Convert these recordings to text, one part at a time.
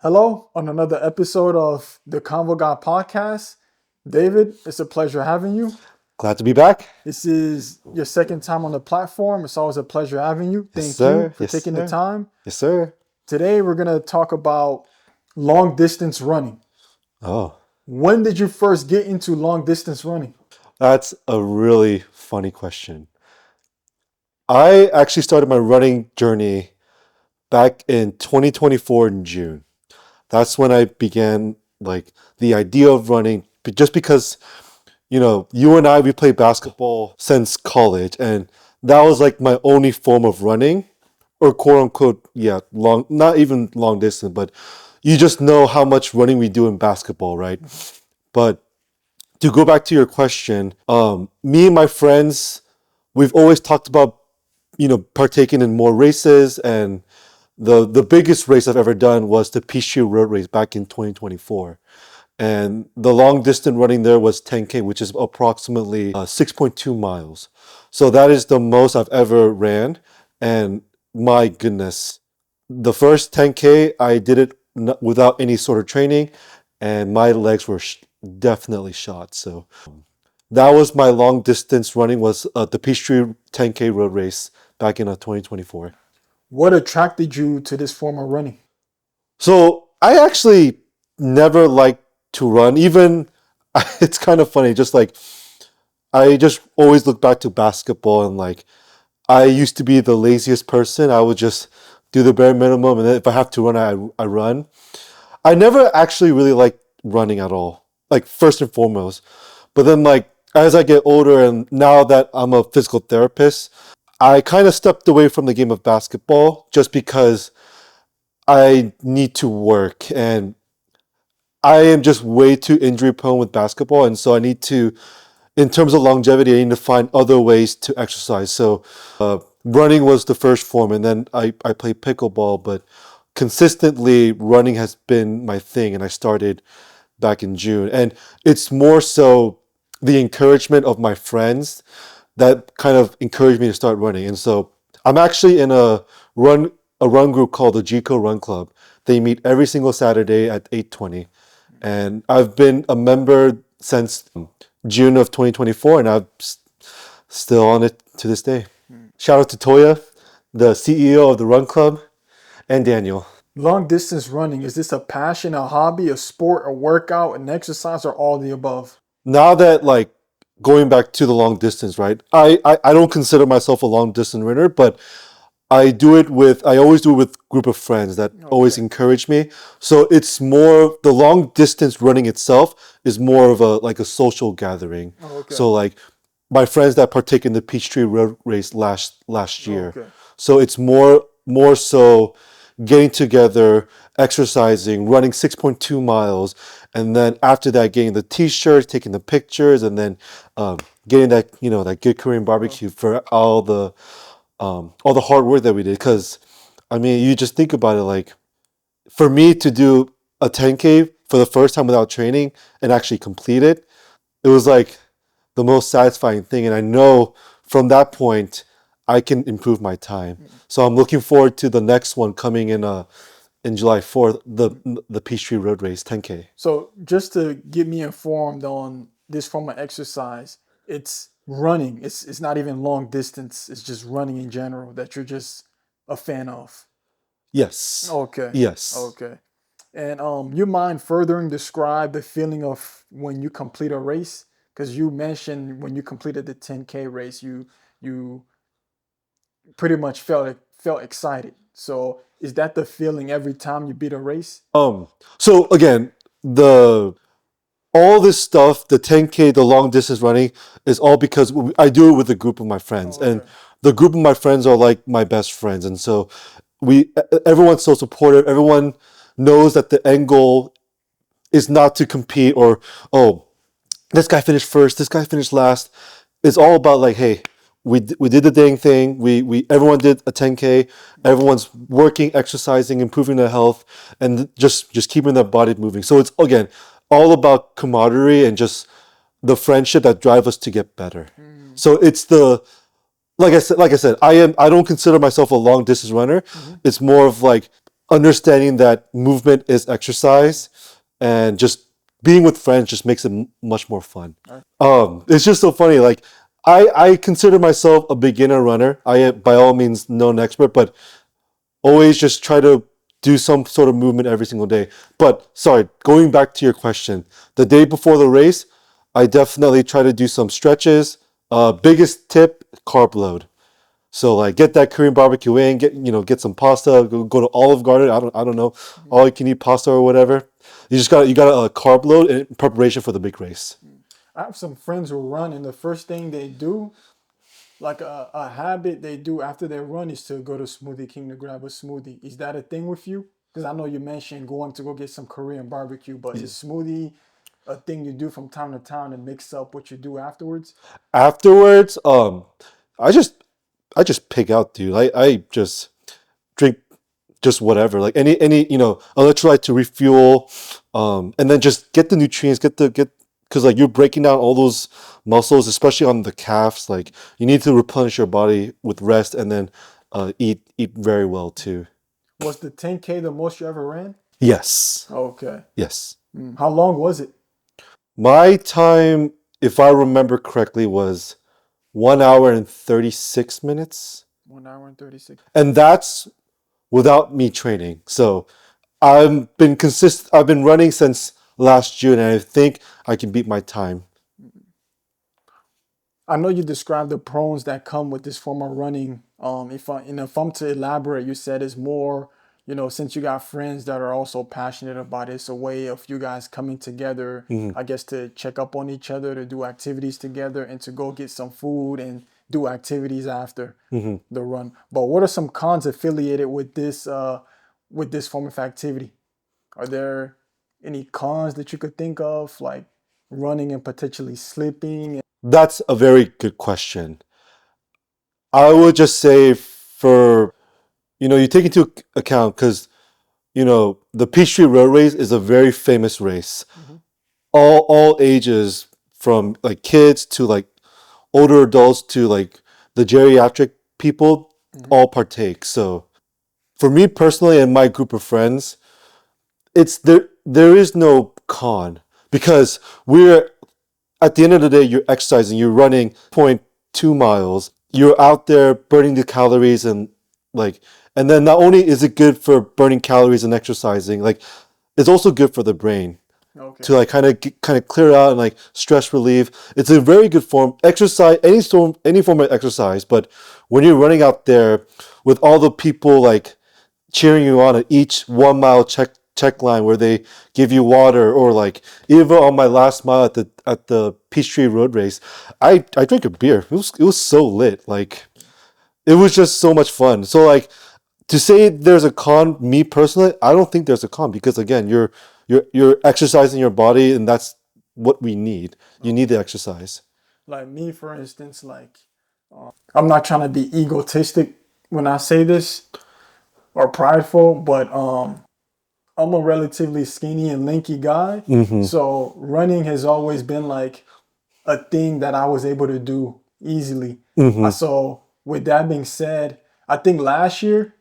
Hello on another episode of the Convo Guy podcast. David, it's a pleasure having you. Glad to be back. This is your second time on the platform. It's always a pleasure having you. Yes, Thank you sir. for Yes, taking the sir. time. Yes, sir. Today, we're going to talk about long distance running. Oh, When did you first get into long distance running? that's a really funny question. I actually started my running journey back in 2024 in June. That's when I began the idea of running, but just because, you and I, we played basketball since college, and that was like my only form of running, or quote unquote, yeah, long, not even long distance, but you just know how much running we do in basketball, right? But to go back to your question, me and my friends, we've always talked about, partaking in more races, and the biggest race I've ever done was the Peachtree Road Race back in 2024. And the long distance running there was 10K, which is approximately 6.2 miles. So that is the most I've ever ran. And my goodness, the first 10K, I did it without any sort of training, and my legs were definitely shot. So that was my long distance running, was the Peachtree 10K road race back in 2024. What attracted you to this form of running? So I actually never liked to run. Even it's kind of funny, just like I just always look back to basketball, and like I used to be the laziest person. I would just do the bare minimum, and then if I have to run, I run. I never actually really liked running at all, like first and foremost. But then, like, as I get older and now that I'm a physical therapist, I kind of stepped away from the game of basketball just because I need to work, and I am just way too injury prone with basketball. And so I need to, in terms of longevity, I need to find other ways to exercise. So running was the first form, and then I played pickleball, but consistently running has been my thing, and I started back in June. And it's more so the encouragement of my friends that kind of encouraged me to start running. And so I'm actually in a run group called the GCO Run Club. They meet every single Saturday at 8:20. And I've been a member since June of 2024, and I'm still on it to this day. Shout out to Toya, the CEO of the Run Club, and Daniel. Long distance running, is this a passion, a hobby, a sport, a workout, an exercise, or all the above? Now that, like, going back to the long distance, right? I don't consider myself a long distance runner, but I always do it with a group of friends that always Okay. encourage me. So it's more, the long distance running itself is more of a social gathering. Okay. So like my friends that partake in the Peachtree Road Race last year. Okay. So it's more so getting together, exercising, running 6.2 miles, and then after that getting the t-shirts, taking the pictures, and then getting that good Korean barbecue for all the hard work that we did. Because I mean, you just think about it, like for me to do a 10K for the first time without training and actually complete it, it was like the most satisfying thing. And I know from that point I can improve my time. So I'm looking forward to the next one coming in July 4th, the Peachtree Road Race 10K. So just to get me informed on this form of exercise, it's running. It's not even long distance. It's just running in general that you're just a fan of. Yes. Okay. Yes. Okay. And you mind furthering describe the feeling of when you complete a race? Because you mentioned when you completed the 10K race, you pretty much felt excited. So is that the feeling every time you beat a race? So again, the all this stuff, the 10K, the long distance running, is all because I do it with a group of my friends, Oh, and okay. the group of my friends are like my best friends, and so everyone's so supportive. Everyone knows that the end goal is not to compete, or oh, this guy finished first, this guy finished last. It's all about like, hey, we did the dang thing. We everyone did a 10K. Everyone's working, exercising, improving their health, and just keeping their body moving. So it's again all about camaraderie and just the friendship that drive us to get better. Mm. So it's like I said, I don't consider myself a long distance runner. Mhm. It's more of like understanding that movement is exercise, and just being with friends just makes it much more fun. Right. It's just so funny. Like I consider myself a beginner runner. I by all means not an expert, but always just try to do some sort of movement every single day. But sorry, going back to your question, the day before the race, I definitely try to do some stretches. Biggest tip, carb load. So like get that Korean barbecue in, get some pasta, go to Olive Garden. I don't know, all you can eat pasta or whatever. You got a carb load in preparation for the big race. I have some friends who run, and the first thing they do, like a habit they do after they run, is to go to Smoothie King to grab a smoothie. Is that a thing with you? Because I know you mentioned going to go get some Korean barbecue, but is smoothie a thing you do from time to time and mix up what you do afterwards? Afterwards, I just I just pig out, dude. I just drink just whatever, like any electrolyte to refuel, and then just get the nutrients, get because like you're breaking down all those muscles, especially on the calves. Like you need to replenish your body with rest, and then eat very well too. Was the 10K the most you ever ran? Yes, Okay. yes. How long was it? My time, if I remember correctly, was 1 hour and 36 minutes, 1 hour and 36. and that's without me training. So I've been running since last June, and I think I can beat my time. I know you described the pros that come with this form of running. If I'm to elaborate, you said it's more, since you got friends that are also passionate about it, it's a way of you guys coming together, Mhm, I guess, to check up on each other, to do activities together, and to go get some food and do activities after mhm. the run. But what are some cons affiliated with this form of activity? Are there any cons that you could think of, like running and potentially slipping? That's a very good question. I would just say for, you take into account because, the Peachtree Road Race is a very famous race. Mhm. All ages, from like kids to like older adults to like the geriatric people, Mhm. all partake. So for me personally and my group of friends, there is no con because we're at the end of the day, you're exercising, you're running 0.2 miles, you're out there burning the calories, and then not only is it good for burning calories and exercising, like it's also good for the brain Okay. to like kind of clear out and like stress relief. It's a very good form exercise, any form of exercise, but when you're running out there with all the people like cheering you on at each 1 mile check line where they give you water, or like even on my last mile at the Peachtree Road Race, I drank a beer. It was so lit. Like it was just so much fun. So like to say there's a con, me personally, I don't think there's a con because again, you're exercising your body, and that's what we need. You need Okay. the exercise. Like me, for instance, like I'm not trying to be egotistic when I say this or prideful, but I'm a relatively skinny and lanky guy. Mm-hmm. So running has always been like a thing that I was able to do easily. Mm-hmm. So with that being said, I think last year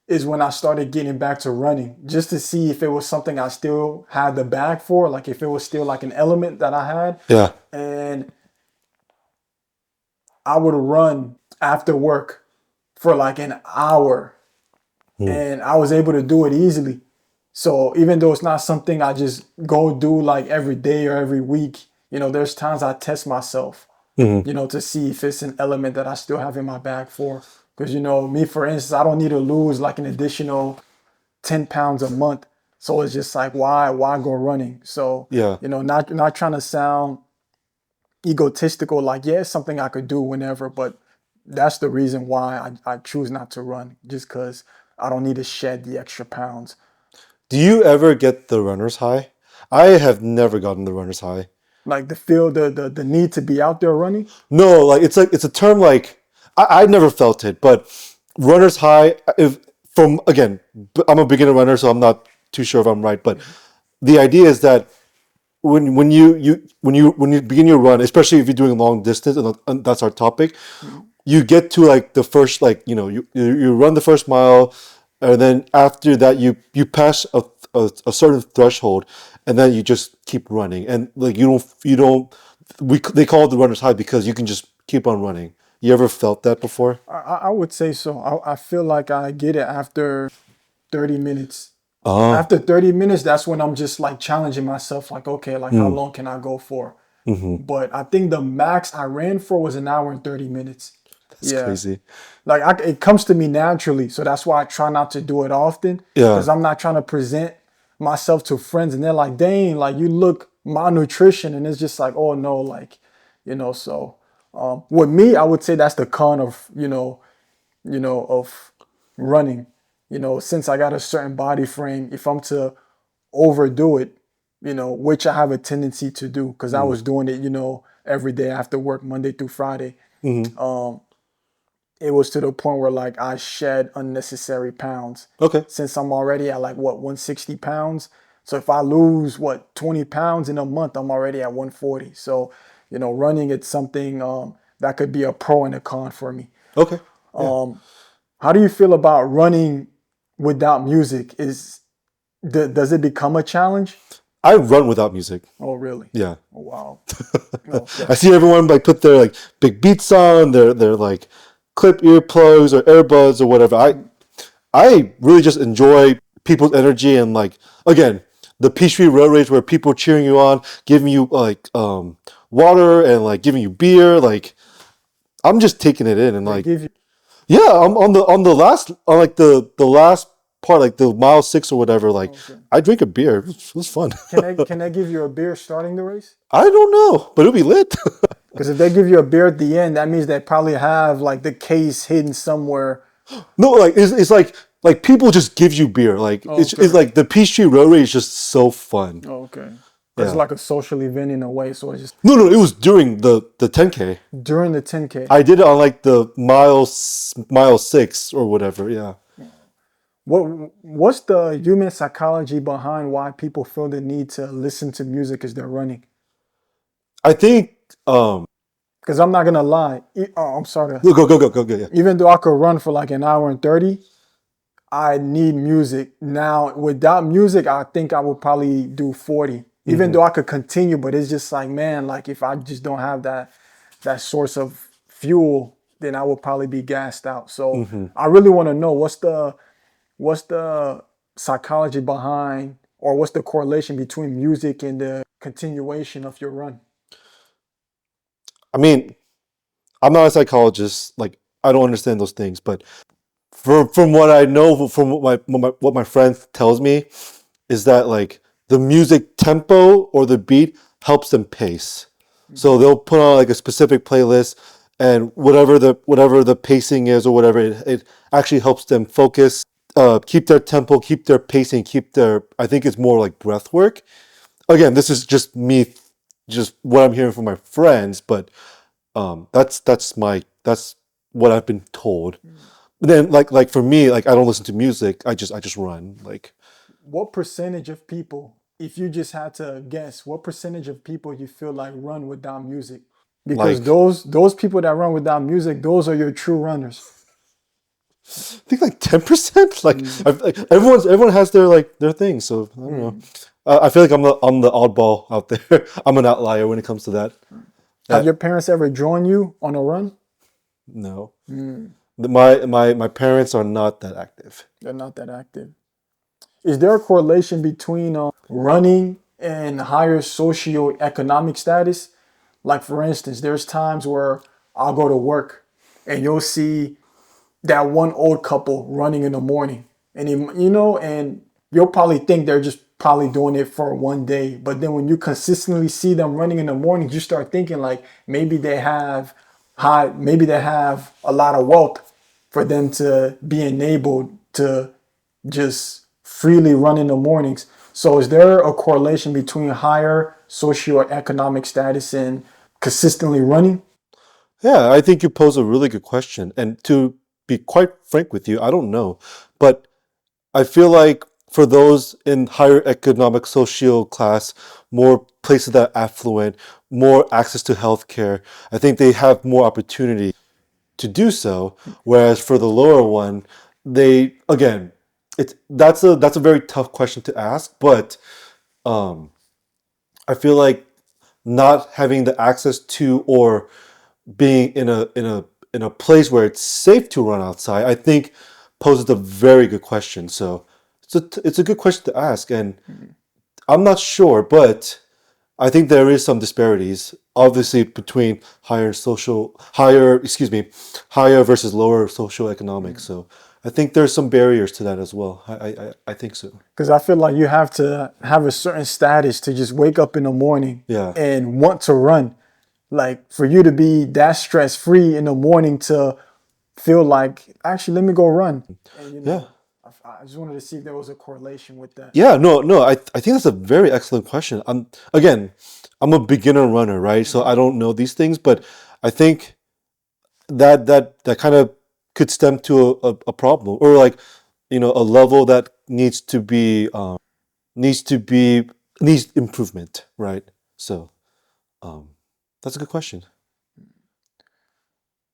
is when I started getting back to running just to see if it was something I still had the bag for, like if it was still like an element that I had. Yeah. And I would run after work for like an hour, Mm. and I was able to do it easily. So even though it's not something I just go do like every day or every week, there's times I test myself, Mm-hmm. to see if it's an element that I still have in my bag for. Because, me, for instance, I don't need to lose like an additional 10 pounds a month. So it's just like, why go running? So, Yeah. not trying to sound egotistical, like, yeah, it's something I could do whenever, but that's the reason why I choose not to run, just because I don't need to shed the extra pounds. Do you ever get the runner's high? I have never gotten the runner's high. Like the feel, the need to be out there running. No, like it's a term like I never felt it, but runner's high. If from again, I'm a beginner runner, so I'm not too sure if I'm right. But the idea is that when you begin your run, especially if you're doing long distance, and that's our topic, Mhm. you get to like the first, like you run the first mile, and then after that you pass a certain threshold, and then you just keep running, and like you don't they call it the runner's high because you can just keep on running. You ever felt that before? I would say so. I feel like I get it after 30 minutes. Oh. After 30 minutes, that's when I'm just like challenging myself, like, okay, like how Mm. long can I go for? Hmm. But I think the max I ran for was an hour and 30 minutes. That's Yeah. crazy. Like it comes to me naturally. So that's why I try not to do it often Yeah. because I'm not trying to present myself to friends and they're like, dang, like you look malnutrition. And it's just like, oh no, like, so with me, I would say that's the con of, of running. Since I got a certain body frame, if I'm to overdo it, which I have a tendency to do because I Mm. was doing it, every day after work, Monday through Friday. Hmm. Um, it was to the point where like I shed unnecessary pounds Okay. since I'm already at like what 160 pounds. So if I lose what 20 pounds in a month, I'm already at 140. So, running it's something that could be a pro and a con for me. Okay. Yeah. Um, how do you feel about running without music? Does it become a challenge? I run without music. Oh, really? Yeah. Oh, wow. Okay. I see everyone like put their like big beats on, their like clip earplugs or earbuds or whatever. I really just enjoy people's energy and like again the Peachtree Road Race where people cheering you on, giving you like water and like giving you beer. Like I'm just taking it in and They like give you. yeah, I'm on the last on like the last part like the mile 6 or whatever. Like Okay. I drink a beer. It was fun. Can they give you a beer starting the race? I don't know, but it'll be lit. Because if they give you a beer at the end, that means they probably have like the case hidden somewhere. No, like it's like people just give you beer. Like it's Okay. like the Peachtree Road Race is just so fun. Okay. It's Yeah. like a social event in a way. So it's just No, it was during the 10K. during the 10K. I did it on like the mile 6 or whatever. Yeah. What's the human psychology behind why people feel the need to listen to music as they're running? I think um Because I'm not gonna lie. I'm sorry. go yeah. Even though I could run for like an hour and 30, I need music. Now, without music, I think I would probably do 40. Even Hmm. though I could continue, but it's just like, man, like if I just don't have that source of fuel, then I would probably be gassed out. So Hmm. I really want to know what's the psychology behind or what's the correlation between music and the continuation of your run? I mean, I'm not a psychologist. Like I don't understand those things, but from what I know, from what my friend tells me, is that like the music tempo or the beat helps them pace. So they'll put on like a specific playlist, and whatever the pacing is or whatever, it actually helps them focus, keep their tempo, keep their pacing, keep their. I think it's more like breath work. Again, this is just me, just what I'm hearing from my friends, but that's what I've been told. But then like for me, like I don't listen to music. I just run. Like What percentage of people, if you just had to guess, what percentage of people you feel like run without music? Because like those people that run without music, those are your true runners. I think like 10%. Like, Mm, like everyone has their thing. So I don't know. mm. I feel like I'm the oddball out there. I'm an outlier when it comes to that. Have Uh, your parents ever joined you on a run? no, Mm, my parents are not that active. they're not that active. Is there a correlation between running and higher socioeconomic status? Like for instance, there's times where I'll go to work and you'll see that one old couple running in the morning, and and you'll probably think they're just probably doing it for one day. But then when you consistently see them running in the morning, you start thinking like maybe they have a lot of wealth for them to be enabled to just freely run in the mornings. So is there a correlation between higher socioeconomic status and consistently running? Yeah, I think you pose a really good question. And to be quite frank with you, I don't know, but I feel like for those in higher economic social class, more places that are affluent, more access to healthcare, I think they have more opportunity to do so. Whereas for the lower one, they again, that's a very tough question to ask, but um, I feel like not having the access to or being in a place where it's safe to run outside, I think poses a very good question. So it's a good question to ask, and Mhm. I'm not sure, but I think there is some disparities, obviously between higher versus lower social economics. Mhm. So I think there's some barriers to that as well. I think so. Because I feel like you have to have a certain status to just wake up in the morning Yeah, and want to run. Like for you to be that stress free in the morning to feel like, actually, let me go run. And yeah, I just wanted to see if there was a correlation with that. yeah. No, no. I think that's a very excellent question. I'm a beginner runner, right? So I Mhm. don't know these things, but I think that kind of could stem to a problem, or like a level that needs to be needs improvement, right? So um, that's a good question.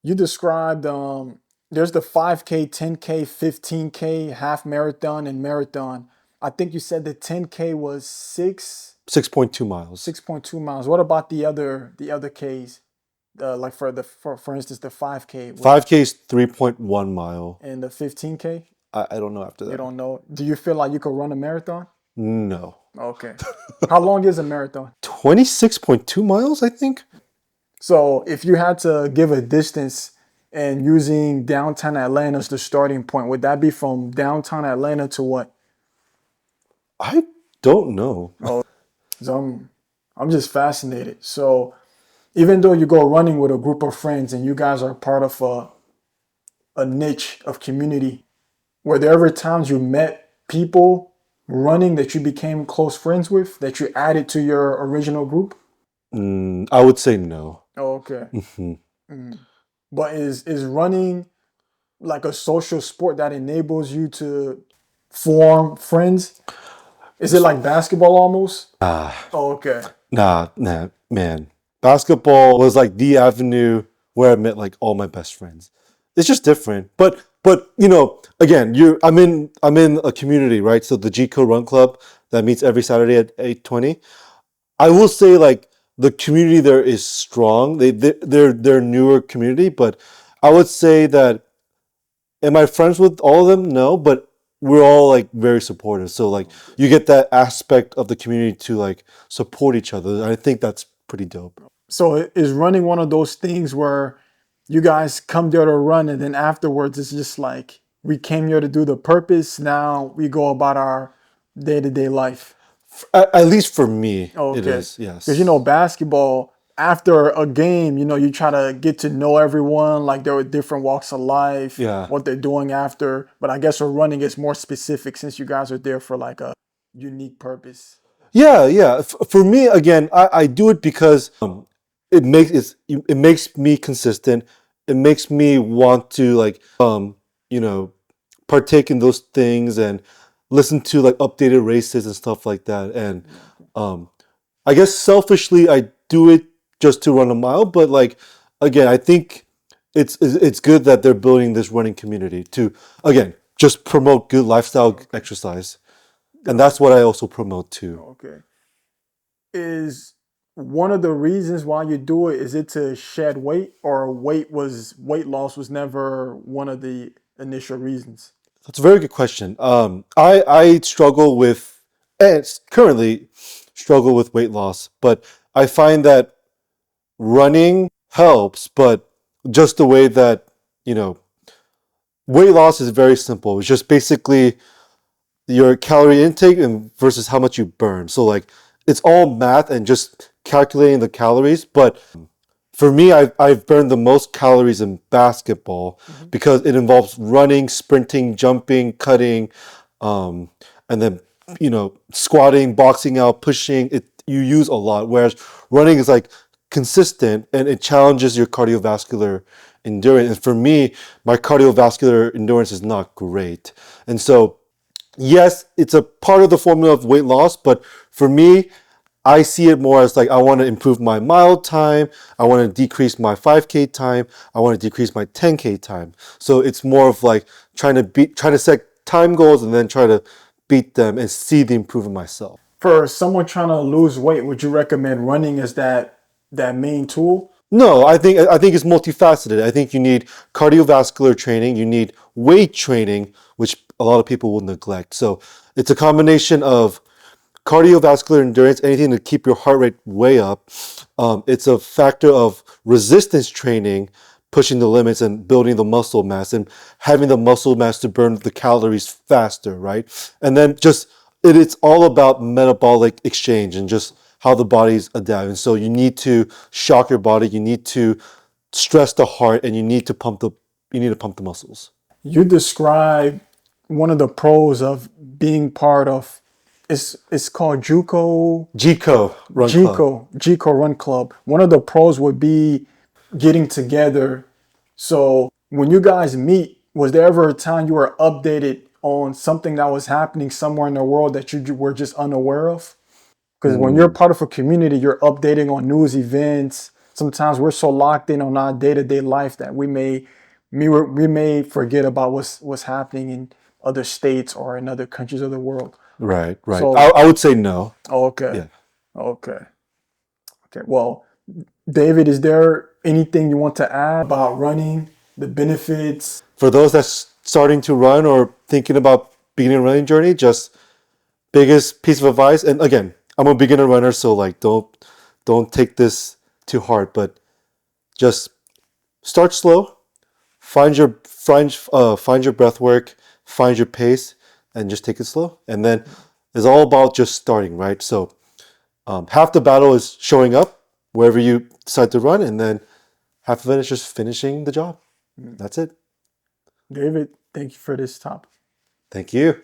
You described there's the 5K, 10K, 15K, half marathon, and marathon. I think you said the 10K was 6.2 miles. 6.2 miles. What about the other Ks? Like for instance the 5K was 5K is 3.1 mile. and the 15K. I don't know after You that. don't know. Do you feel like you could run a marathon? No. Okay. How long is a marathon? 26.2 miles, I think. So if you had to give a distance and using downtown Atlanta as the starting point, would that be from downtown Atlanta to what? I don't know. Oh, 'cause I'm just fascinated. So even though you go running with a group of friends and you guys are part of a niche of community, were there ever times you met people running that you became close friends with that you added to your original group? I would say no. Oh, okay. Mhm. Mm. But is running like a social sport that enables you to form friends? Is it like basketball almost? Ah, Oh, okay. nah, man. Basketball was like the avenue where I met like all my best friends. It's just different. But again, I'm in a community, right? So the G Code Run Club that meets every Saturday at 8:20. I will say like the community there is strong. They're a newer community, but I would say that am I friends with all of them? No, but we're all like very supportive. So like Okay. you get that aspect of the community to like support each other. I think that's pretty dope. So is running one of those things where you guys come there to run and then afterwards it's just like we came here to do the purpose. Now we go about our day-to-day life. At least for me, it Okay. is. Because Yes. basketball, after a game, you try to get to know everyone, like they're with different walks of life, Yeah. what they're doing after. But I guess for running is more specific since you guys are there for like a unique purpose. Yeah, yeah. For me, again, I do it because it makes me consistent. It makes me want to like you know partake in those things and listen to like updated races and stuff like that. And Okay. um, I guess selfishly, I do it just to run a mile. But like again, I think it's good that they're building this running community to again just promote good lifestyle Okay. exercise, and Got that's it. what I also promote too. Okay. Is one of the reasons why you do it, is it to shed weight, or weight loss was never one of the initial reasons? That's a very good question. I struggle with, and currently struggle with weight loss, but I find that running helps, but just the way that, you know, weight loss is very simple. It's just basically your calorie intake and versus how much you burn. So like it's all math and just calculating the calories, but for me, I've burned the most calories in basketball Mhm. because it involves running, sprinting, jumping, cutting, um, and then squatting, boxing out, pushing. You use a lot, whereas running is like consistent and it challenges your cardiovascular endurance. And for me, my cardiovascular endurance is not great, and so yes, it's a part of the formula of weight loss, but for me, I see it more as like I want to improve my mile time, I want to decrease my 5K time, I want to decrease my 10K time. So it's more of like trying to set time goals and then try to beat them and see the improvement myself. For someone trying to lose weight, would you recommend running as that main tool? No, I think it's multifaceted. I think you need cardiovascular training, you need weight training, which a lot of people will neglect. So it's a combination of cardiovascular endurance, anything to keep your heart rate way up. It's a factor of resistance training, pushing the limits and building the muscle mass and having the muscle mass to burn the calories faster, right? And then just it's all about metabolic exchange and just how the body's adapting. So you need to shock your body, you need to stress the heart, and you need to pump the muscles. You describe one of the pros of being part of it's called GCO Run Club. GCO Run Club. One of the pros would be getting together. So when you guys meet, was there ever a time you were updated on something that was happening somewhere in the world that you were just unaware of? Because when you're part of a community, you're updating on news events. Sometimes we're so locked in on our day-to-day life that we may forget about what's happening in other states or in other countries of the world. Right. So, I would say no. okay, Yeah. okay. Well, David, is there anything you want to add about running, the benefits? For those that's starting to run or thinking about beginning a running journey, just biggest piece of advice. And again, I'm a beginner runner, so like don't take this too hard, but just start slow, find your breath work, find your pace, and just take it slow. And then it's all about just starting, right? So half the battle is showing up wherever you decide to run, and then half of it is just finishing the job. That's it. David, thank you for this topic. Thank you.